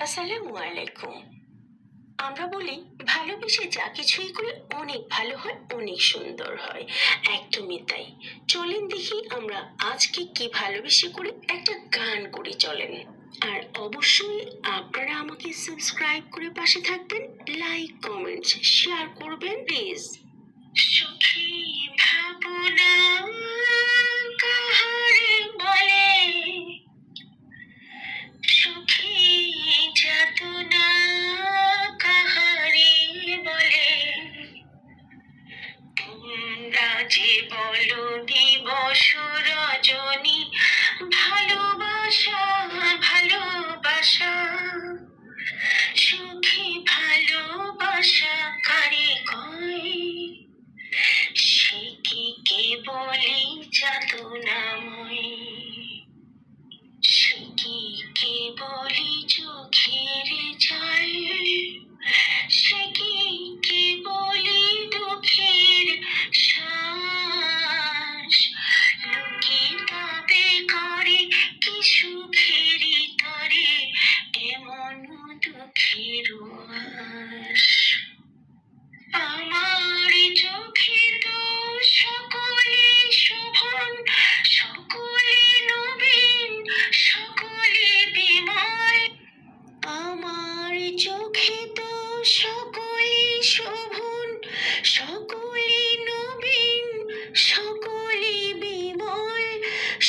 আসসালামু আলাইকুম। আমরা বলি ভালোবেসে যা কিছুই করি অনেক ভালো হয়, অনেক সুন্দর হয়। একদমই তাই। চলেন দেখি আমরা আজকে কি ভালোবেসে করি, একটা গান করি চলেন। আর অবশ্যই আপনারা আমাকে সাবস্ক্রাইব করে পাশে থাকবেন, লাইক কমেন্টস শেয়ার করবেন প্লিজ। সুখী ভাবনা কাহারে বলে, সুখী যাতনা কাহারে বলে, তোমরা যে বলো দিবস রজনী, ভালোবাসা ভালোবাসা, সুখী ভালোবাসা কারে কয়, সে কি কেবলই যাতনাময়, সে কি কেবলই চোখের জল, সে কি কেবলই দুঃখের শ্বাস, লোকে তবে করে কি সুখেরই তরে এমন দুঃখের আশ। আমার চোখে তো সকলে শোভন, সকলে নবীন, সকলে বিমল। আমার চোখে তো সকলে শোভন, সকলে নবীন, সকলে বিমল।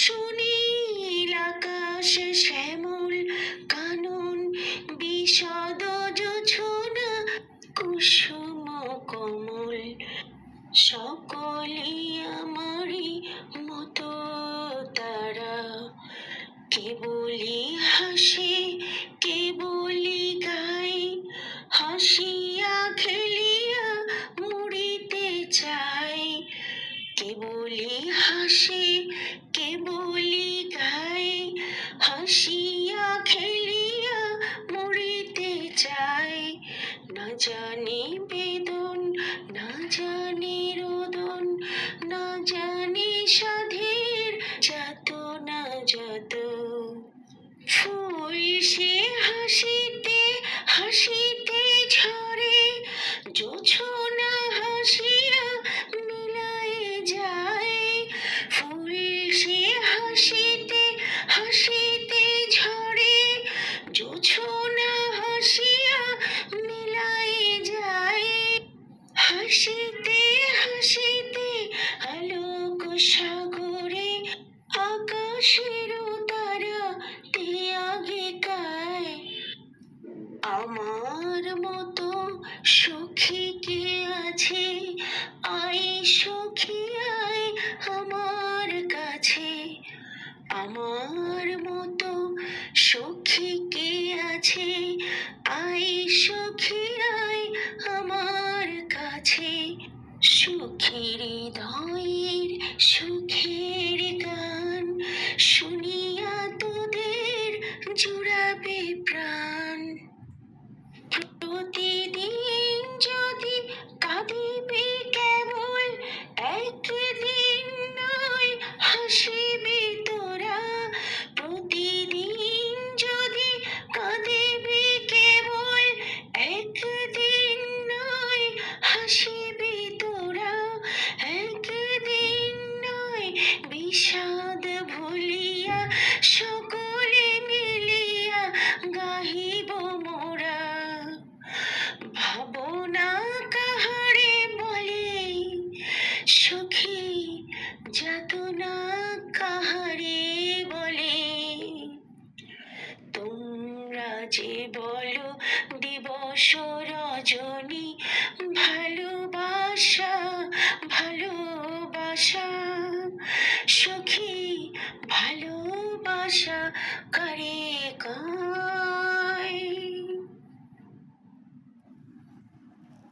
সুনীল আকাশ শ্যামল কানন, বিশদ জোছনা কুসুম কমল, সকলে আমারই মতো তারা। কেবলি হাসে কেবলি গায়, হাসিয়া খেলিয়া মরিতে চায়। কেবলি হাসে কেবলি গায়, হাসিয়া খেলিয়া মরিতে চায়। না জানি বেদন, না জানি রোদন, না জানি সাধের যাতনা যত। ফুল সে হাসিতে হাসিতে ঝরে, জোছনা হাসিয়া মিলায় যায়। ফুল সে হাসিতে হাসিতে ঝরে, জোছনা হাসিয়া মিলায় যায়। হাসিতে হাসিতে আলোক সাগরে, আকাশের তারা তিয়াগে গায়। আমার মতো সখী কে আছে, আয় সখী আয় আমার কাছে। আমার মতো সখী কে আছে, আয় সখী আয় আমার কাছে। সুখের হৃদয়ের সুখের গান, শুনিয়া তোদের জুড়াবে প্রাণ। প্রতিদিন যদি কাঁদিবে কেবল, একদিন নয় হাসিবি তোরা। প্রতিদিন যদি কাঁদিবে কেবল, একদিন নয় হাসিবি তোরা। একদিন নয় বিষাদ ভুলিয়া সকলে মিলিয়া গাহিব মোরা। ভাবনা কাহারে বলে, সুখী যাতনা কাহারে বলে। তোমরা যে বলো দিবস রজনী, ভালোবাসা ভালোবাসা, সুখী ভালোবাসা কারে কয়।